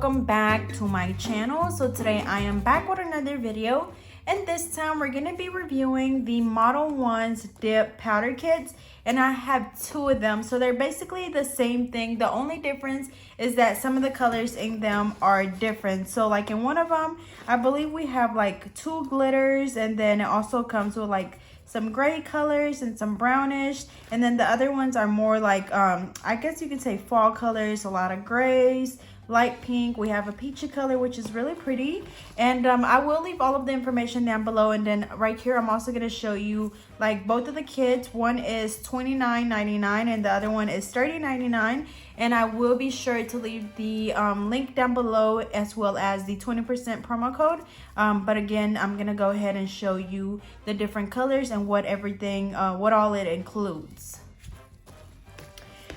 welcome back to my channel. So today I am back with another video, and this time we're going to be reviewing the Modelones Dip Powder Kits, and I have two of them. So they're basically the same thing. The only difference is that some of the colors in them are different. So like in one of them, I believe we have like two glitters, and then it also comes with like some gray colors and some brownish, and then the other ones are more like I guess you could say fall colors, a lot of grays, light pink. We have a peachy color, which is really pretty, and I will leave all of the information down below. And then right here I'm also going to show you like both of the kits. One is $29.99 and the other one is $30.99, and I will be sure to leave the link down below as well as the 20% promo code. But again, I'm gonna go ahead and show you the different colors and what everything what all it includes.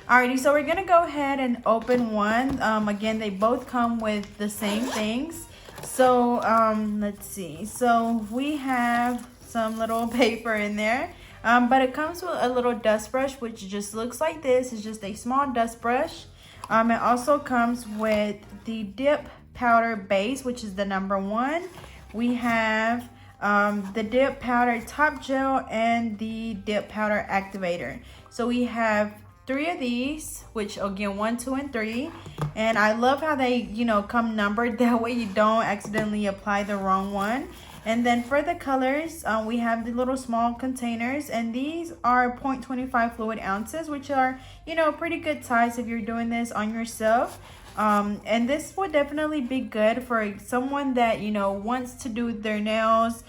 Alrighty, so we're gonna go ahead and open one. Again, they both come with the same things. So let's see. So we have some little paper in there, but it comes with a little dust brush, which just looks like this. It's just a small dust brush. It also comes with the dip powder base, which is the #1. We have the dip powder top gel and the dip powder activator. So we have 3 of these, which again 1, 2, and 3, and I love how they come numbered, that way you don't accidentally apply the wrong one. And then for the colors, we have the little small containers, and these are 0.25 fluid ounces, which are pretty good size if you're doing this on yourself. And this would definitely be good for someone that wants to do their nails,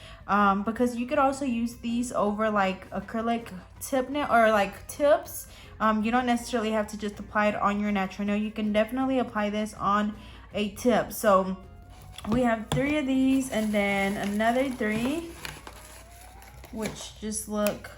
because you could also use these over like acrylic tip nail or like tips. You don't necessarily have to just apply it on your natural nail. You can definitely apply this on a tip. So we have 3 of these, and then another 3, which just look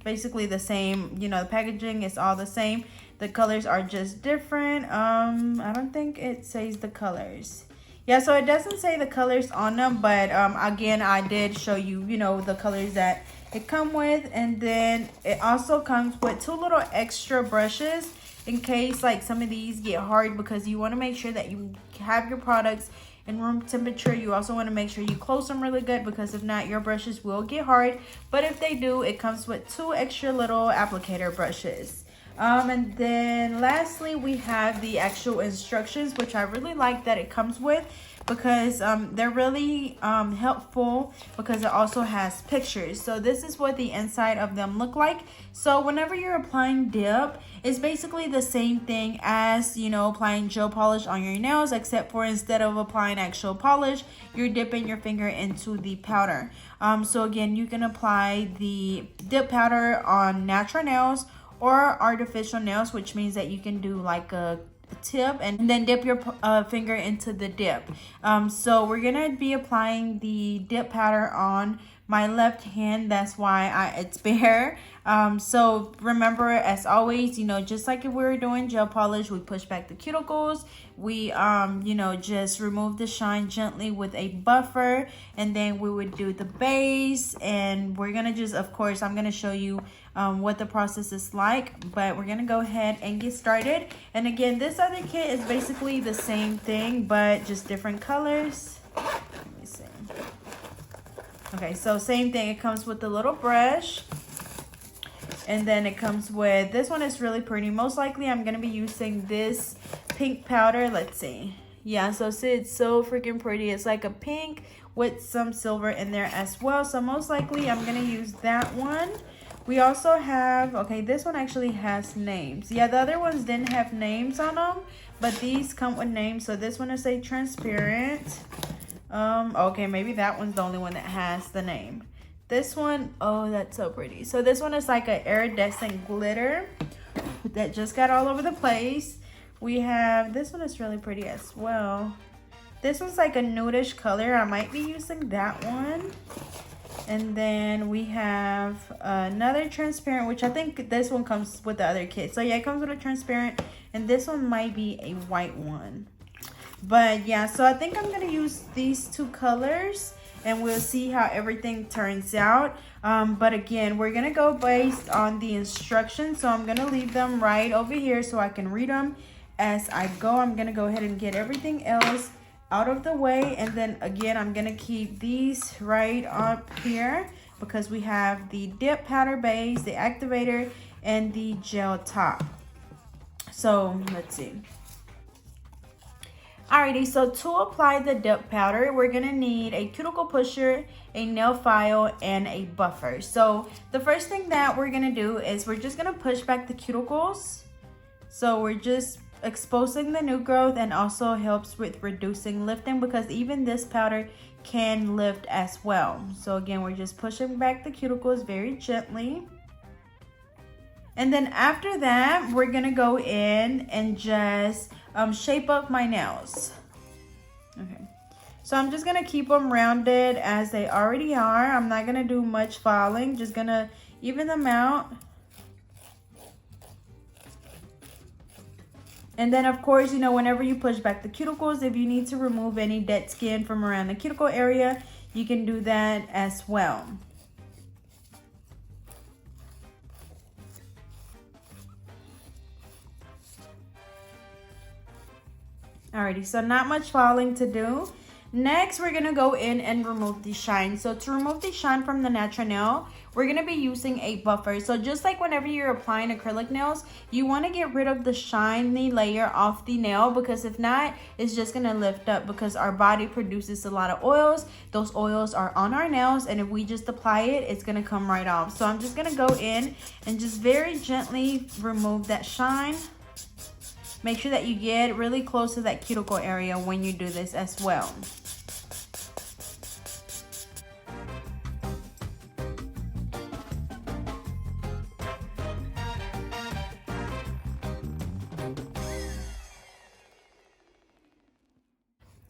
basically the same. The packaging is all the same. The colors are just different. I don't think it says the colors. Yeah, so it doesn't say the colors on them, but again, I did show you, the colors that it come with. And then it also comes with 2 little extra brushes in case like some of these get hard, because you want to make sure that you have your products in room temperature. You also want to make sure you close them really good, because if not, your brushes will get hard. But if they do, it comes with 2 extra little applicator brushes. And then lastly, we have the actual instructions, which I really like that it comes with, because they're really helpful, because it also has pictures. So this is what the inside of them look like. So whenever you're applying dip, it's basically the same thing as applying gel polish on your nails, except for instead of applying actual polish, you're dipping your finger into the powder. So again, you can apply the dip powder on natural nails or artificial nails, which means that you can do like a tip and then dip your finger into the dip. So we're gonna be applying the dip powder on my left hand. That's why it's bare. So remember, as always, just like if we were doing gel polish, we push back the cuticles. We just remove the shine gently with a buffer, and then we would do the base. And we're gonna just, of course, I'm gonna show you what the process is like, but we're gonna go ahead and get started. And again, this other kit is basically the same thing, but just different colors. Let me see. Okay, so same thing. It comes with the little brush, and then it comes with, this one is really pretty. Most likely I'm gonna be using this pink powder. Let's see. Yeah, so see, it's so freaking pretty. It's like a pink with some silver in there as well. So most likely I'm gonna use that one. We also have, okay, this one actually has names. Yeah, the other ones didn't have names on them, but these come with names. So this one is a transparent. Okay, maybe that one's the only one that has the name. This one, oh, that's so pretty. So this one is like an iridescent glitter that just got all over the place. We have, this one is really pretty as well. This one's like a nudish color. I might be using that one. And then we have another transparent, which I think this one comes with the other kit. So yeah, it comes with a transparent, and this one might be a white one. But yeah, so I think I'm going to use these 2 colors, and we'll see how everything turns out. But again, we're going to go based on the instructions. So I'm going to leave them right over here so I can read them as I go. I'm gonna go ahead and get everything else out of the way, and then again I'm gonna keep these right up here because we have the dip powder base, the activator, and the gel top. So let's see. Alrighty, so to apply the dip powder, we're gonna need a cuticle pusher, a nail file, and a buffer. So the first thing that we're gonna do is we're just gonna push back the cuticles. So we're just exposing the new growth, and also helps with reducing lifting because even this powder can lift as well. So again, we're just pushing back the cuticles very gently. And then after that, we're gonna go in and just shape up my nails. Okay, so I'm just gonna keep them rounded as they already are. I'm not gonna do much filing, just gonna even them out. And then of course, you know, whenever you push back the cuticles, if you need to remove any dead skin from around the cuticle area, you can do that as well. Alrighty, so not much filing to do. Next, we're gonna go in and remove the shine. So to remove the shine from the natural nail, we're gonna be using a buffer. So just like whenever you're applying acrylic nails, you wanna get rid of the shiny layer off the nail, because if not, it's just gonna lift up because our body produces a lot of oils. Those oils are on our nails, and if we just apply it, it's gonna come right off. So I'm just gonna go in and just very gently remove that shine. Make sure that you get really close to that cuticle area when you do this as well.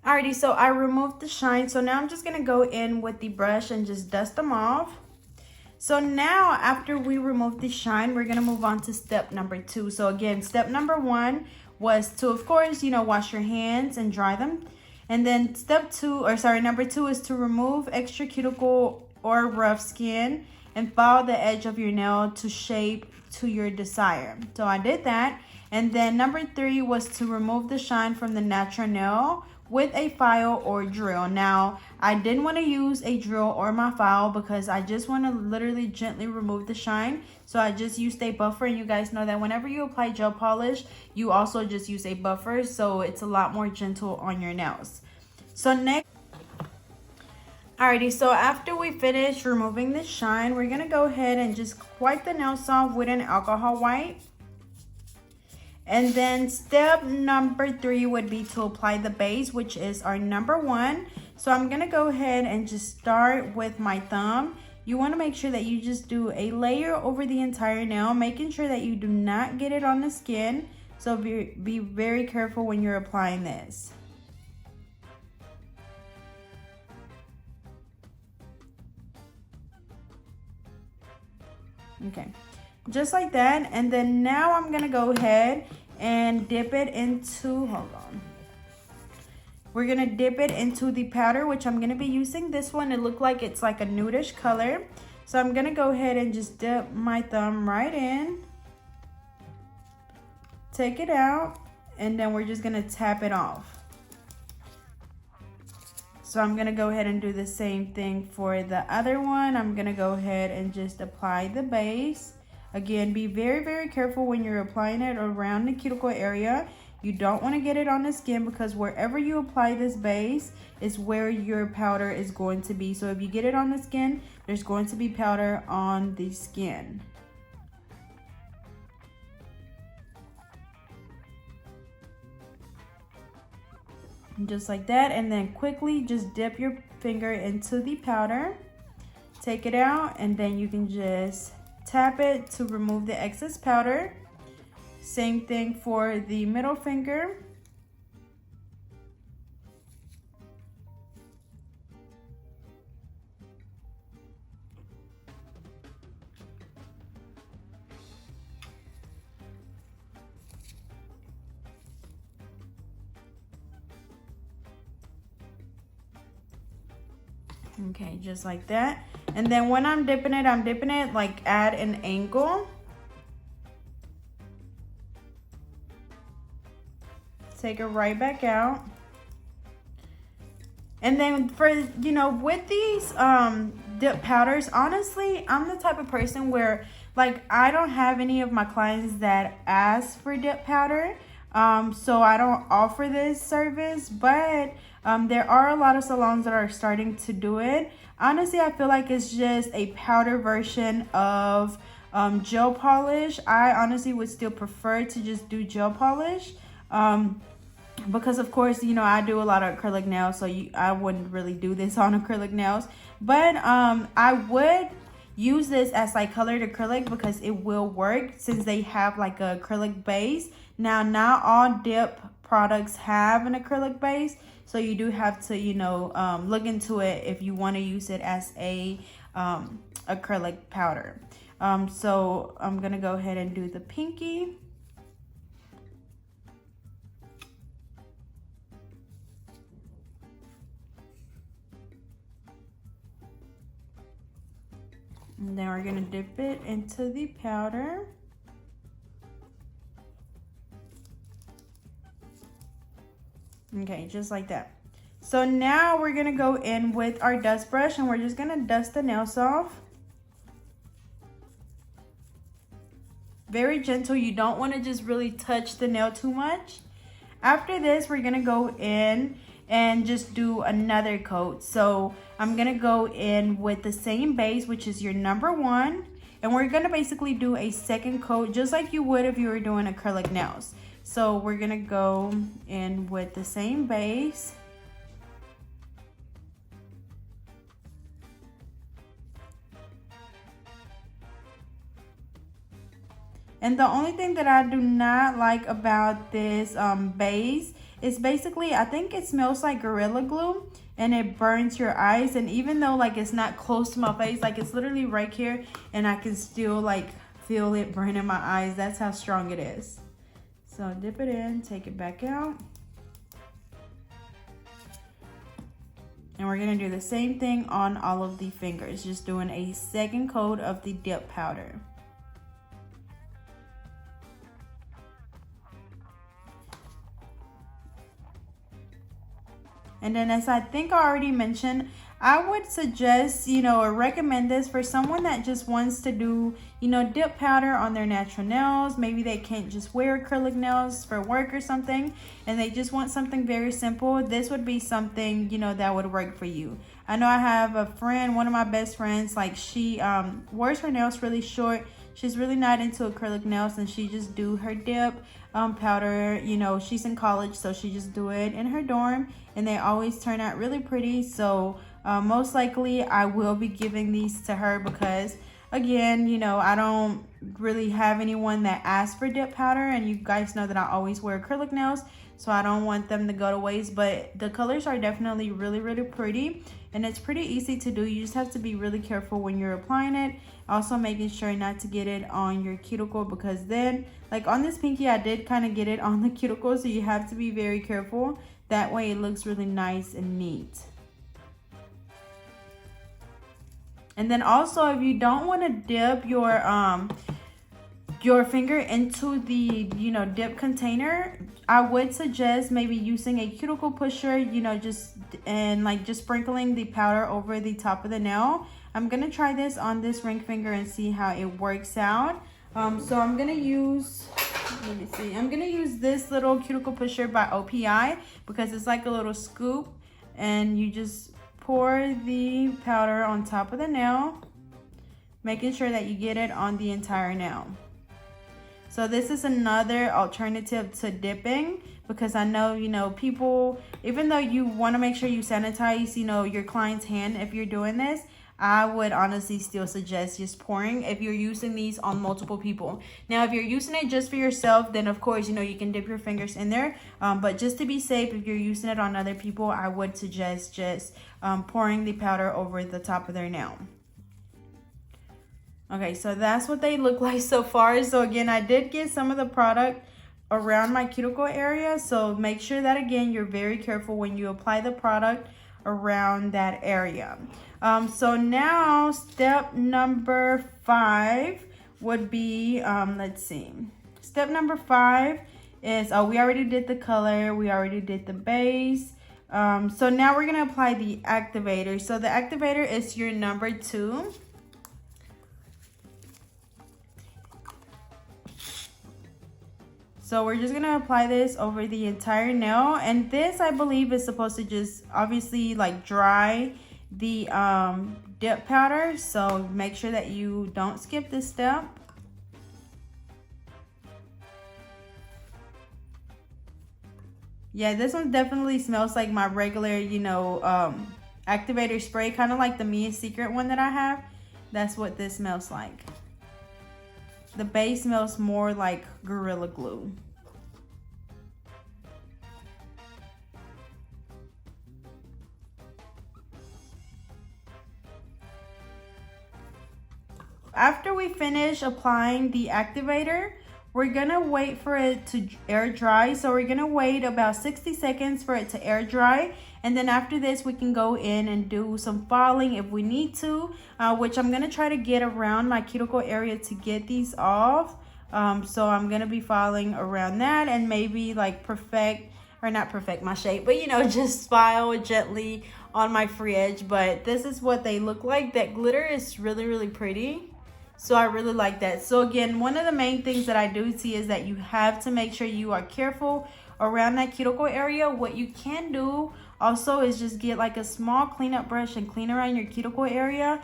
Alrighty, so I removed the shine. So now I'm just gonna go in with the brush and just dust them off. So now after we remove the shine, we're gonna move on to step number 2. So again, step number 1 was to, of course, you know, wash your hands and dry them. And then number 2 is to remove extra cuticle or rough skin and file the edge of your nail to shape to your desire. So I did that. And then number 3 was to remove the shine from the natural nail with a file or drill. Now, I didn't want to use a drill or my file because I just want to literally gently remove the shine. So I just used a buffer, and you guys know that whenever you apply gel polish, you also just use a buffer, so it's a lot more gentle on your nails. So next, alrighty, so after we finish removing the shine, we're gonna go ahead and just wipe the nails off with an alcohol wipe. And then step number 3 would be to apply the base, which is our number 1. So I'm gonna go ahead and just start with my thumb. You wanna make sure that you just do a layer over the entire nail, making sure that you do not get it on the skin. So be very careful when you're applying this. Okay, just like that. And then now I'm gonna go ahead and dip it into, hold on. We're gonna dip it into the powder, which I'm gonna be using this one. It looked like it's like a nudish color. So I'm gonna go ahead and just dip my thumb right in. Take it out, and then we're just gonna tap it off. So I'm gonna go ahead and do the same thing for the other one. I'm gonna go ahead and just apply the base. Again, be very, very careful when you're applying it around the cuticle area. You don't want to get it on the skin because wherever you apply this base is where your powder is going to be. So if you get it on the skin, there's going to be powder on the skin. Just like that, and then quickly just dip your finger into the powder, take it out, and then you can just tap it to remove the excess powder. Same thing for the middle finger. Okay, just like that. And then when I'm dipping it like at an angle. take it right back out. And then for, you know, with these dip powders, honestly, I'm the type of person where, like, I don't have any of my clients that ask for dip powder. So I don't offer this service, but there are a lot of salons that are starting to do it. Honestly, I feel like it's just a powder version of gel polish. I honestly would still prefer to just do gel polish. Because of course, you know, I do a lot of acrylic nails, so I wouldn't really do this on acrylic nails. But I would use this as like colored acrylic because it will work since they have like a acrylic base. Now, not all dip products have an acrylic base, so you do have to, you know, look into it if you want to use it as a acrylic powder. So I'm gonna go ahead and do the pinky. And then we're gonna dip it into the powder. Okay, just like that. So now we're gonna go in with our dust brush and we're just gonna dust the nails off. Very gentle, you don't wanna just really touch the nail too much. After this, we're gonna go in and just do another coat. So I'm gonna go in with the same base, which is your number 1, and we're gonna basically do a second coat just like you would if you were doing acrylic nails. So we're gonna go in with the same base. And the only thing that I do not like about this base is basically, I think it smells like Gorilla Glue and it burns your eyes. And even though like it's not close to my face, like it's literally right here and I can still like feel it burning my eyes. That's how strong it is. So dip it in, take it back out. And we're gonna do the same thing on all of the fingers, just doing a second coat of the dip powder. And then, as I think I already mentioned, I would suggest, you know, or recommend this for someone that just wants to do, you know, dip powder on their natural nails. Maybe they can't just wear acrylic nails for work or something, and they just want something very simple. This would be something, you know, that would work for you. I know I have a friend, one of my best friends, like she wears her nails really short. She's really not into acrylic nails, and she just do her dip powder. You know, she's in college, so she just do it in her dorm, and they always turn out really pretty. So most likely I will be giving these to her because, again, you know, I don't really have anyone that asks for dip powder, and you guys know that I always wear acrylic nails, so I don't want them to go to waste. But the colors are definitely really, really pretty, and it's pretty easy to do. You just have to be really careful when you're applying it. Also making sure not to get it on your cuticle, because then, like on this pinky, I did kind of get it on the cuticle, so you have to be very careful. That way it looks really nice and neat. And then also, if you don't want to dip your finger into the, you know, dip container, I would suggest maybe using a cuticle pusher, you know, just sprinkling the powder over the top of the nail. I'm gonna try this on this ring finger and see how it works out. So I'm gonna use, let me see, I'm gonna use this little cuticle pusher by OPI because it's like a little scoop, and you just pour the powder on top of the nail, making sure that you get it on the entire nail. So this is another alternative to dipping, because I know, you know, people, even though you want to make sure you sanitize, you know, your client's hand if you're doing this, I would honestly still suggest just pouring if you're using these on multiple people. Now, if you're using it just for yourself, then of course, you know, you can dip your fingers in there. But just to be safe, if you're using it on other people, I would suggest just pouring the powder over the top of their nail. Okay, so that's what they look like so far. So again, I did get some of the product around my cuticle area. So make sure that, again, you're very careful when you apply the product around that area. So now step number 5 would be, let's see. Step number 5 is, oh, we already did the color, we already did the base. So now we're gonna apply the activator. So the activator is your number 2. So we're just gonna apply this over the entire nail, and this I believe is supposed to just obviously like dry the dip powder. So make sure that you don't skip this step. Yeah, this one definitely smells like my regular, you know, activator spray, kind of like the Mia Secret one that I have. That's what this smells like. The base smells more like Gorilla Glue. After we finish applying the activator, we're gonna wait for it to air dry. So we're gonna wait about 60 seconds for it to air dry. And then after this, we can go in and do some filing if we need to, which I'm gonna try to get around my cuticle area to get these off. So I'm gonna be filing around that and maybe like perfect, or not perfect my shape, but you know, just file gently on my free edge. But this is what they look like. That glitter is really, really pretty. So I really like that. So again, one of the main things that I do see is that you have to make sure you are careful around that cuticle area. What you can do also is just get like a small cleanup brush and clean around your cuticle area,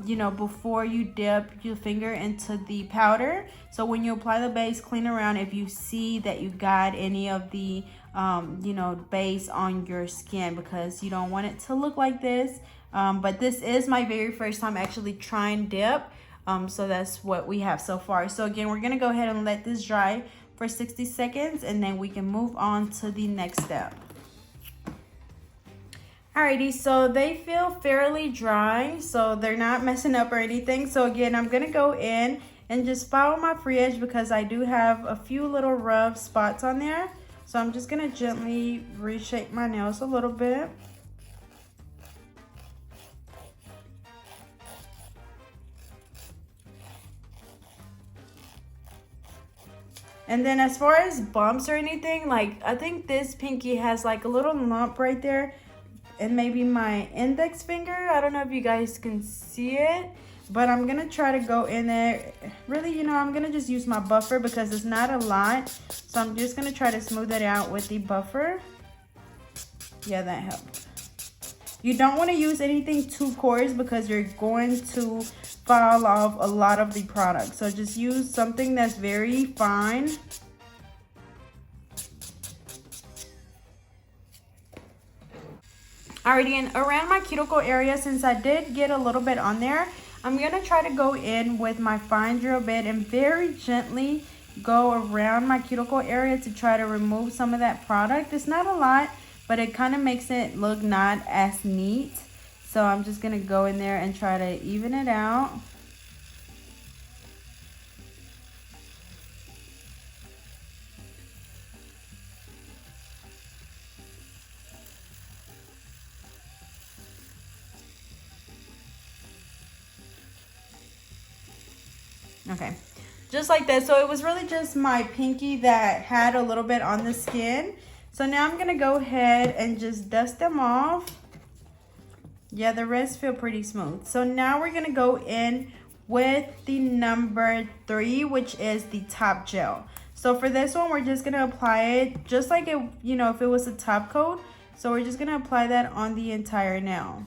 you know, before you dip your finger into the powder. So when you apply the base, clean around if you see that you got any of the, you know, base on your skin, because you don't want it to look like this. But this is my very first time actually trying dip. So that's what we have so far. So again, we're gonna go ahead and let this dry for 60 seconds and then we can move on to the next step. Alrighty, so they feel fairly dry, so they're not messing up or anything. So again, I'm gonna go in and just file my free edge because I do have a few little rough spots on there. So I'm just gonna gently reshape my nails a little bit. And then as far as bumps or anything, like I think this pinky has like a little lump right there and maybe my index finger. I don't know if you guys can see it, but I'm gonna try to go in there. Really, you know, I'm gonna just use my buffer because it's not a lot. So I'm just gonna try to smooth it out with the buffer. Yeah, that helped. You don't want to use anything too coarse because you're going to file off a lot of the product. So just use something that's very fine. Alrighty, and around my cuticle area, since I did get a little bit on there, I'm gonna try to go in with my fine drill bit and very gently go around my cuticle area to try to remove some of that product. It's not a lot, but it kind of makes it look not as neat. So I'm just gonna go in there and try to even it out. Okay, just like that. So it was really just my pinky that had a little bit on the skin. So now I'm gonna go ahead and just dust them off. Yeah, the rest feel pretty smooth. So now we're gonna go in with the number 3, which is the top gel. So for this one, we're just gonna apply it just like it, you know, if it was a top coat. So we're just gonna apply that on the entire nail.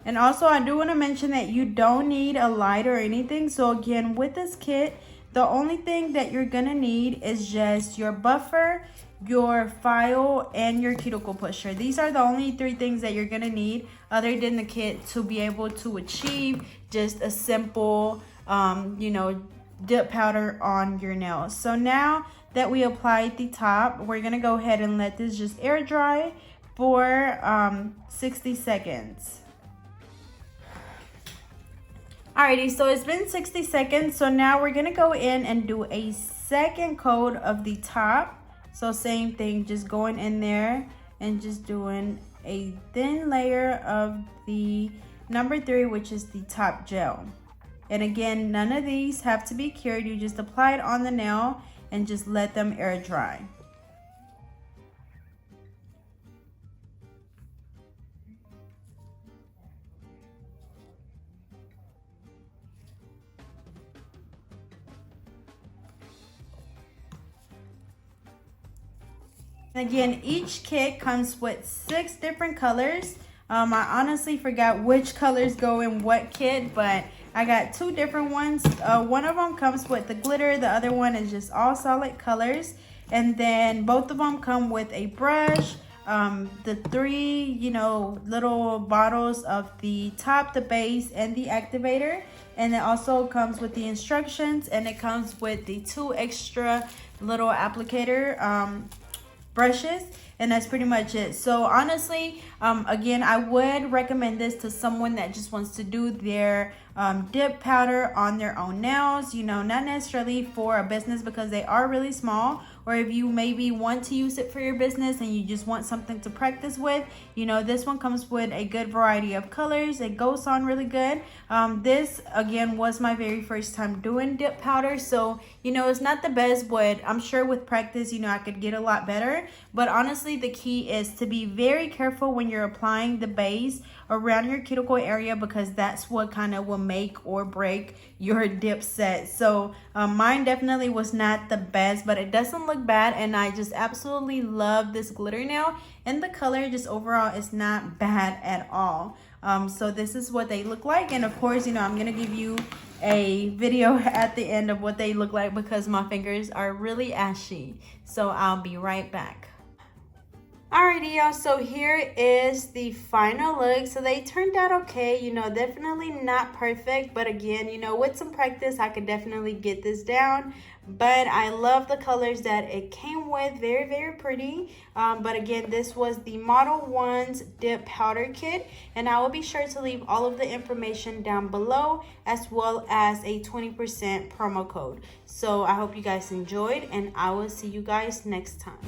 And also I do want to mention that you don't need a light or anything. So again, with this kit, the only thing that you're gonna need is just your buffer, your file, and your cuticle pusher. These are the only 3 things that you're gonna need other than the kit to be able to achieve just a simple, you know, dip powder on your nails. So now that we applied the top, we're gonna go ahead and let this just air dry for 60 seconds. Alrighty, so it's been 60 seconds. So now we're gonna go in and do a second coat of the top. So same thing, just going in there and just doing a thin layer of the number 3, which is the top gel. And again, none of these have to be cured. You just apply it on the nail and just let them air dry. Again, each kit comes with 6 different colors. I honestly forgot which colors go in what kit, but I got 2 different ones. One of them comes with the glitter, the other one is just all solid colors. And then both of them come with a brush, the 3, little bottles of the top, the base, and the activator. And it also comes with the instructions, and it comes with the 2 extra little applicator brushes, and that's pretty much it. So honestly, again, I would recommend this to someone that just wants to do their dip powder on their own nails, not necessarily for a business because they are really small, or if you maybe want to use it for your business and you just want something to practice with. This one comes with a good variety of colors. It goes on really good. This again was my very first time doing dip powder, so it's not the best, but I'm sure with practice I could get a lot better. But honestly, the key is to be very careful when you're applying the base around your cuticle area, because that's what kind of will make or break your dip set. So mine definitely was not the best, but it doesn't look bad, and I just absolutely love this glitter nail, and the color just overall is not bad at all. So this is what they look like, and of course I'm gonna give you a video at the end of what they look like because my fingers are really ashy. So I'll be right back. Alrighty, y'all, so here is the final look. So they turned out okay, definitely not perfect, but again, with some practice I could definitely get this down. But I love the colors that it came with, very, very pretty. But again, this was the Modelones Dip Powder Kit, and I will be sure to leave all of the information down below, as well as a 20% promo code. So I hope you guys enjoyed, and I will see you guys next time.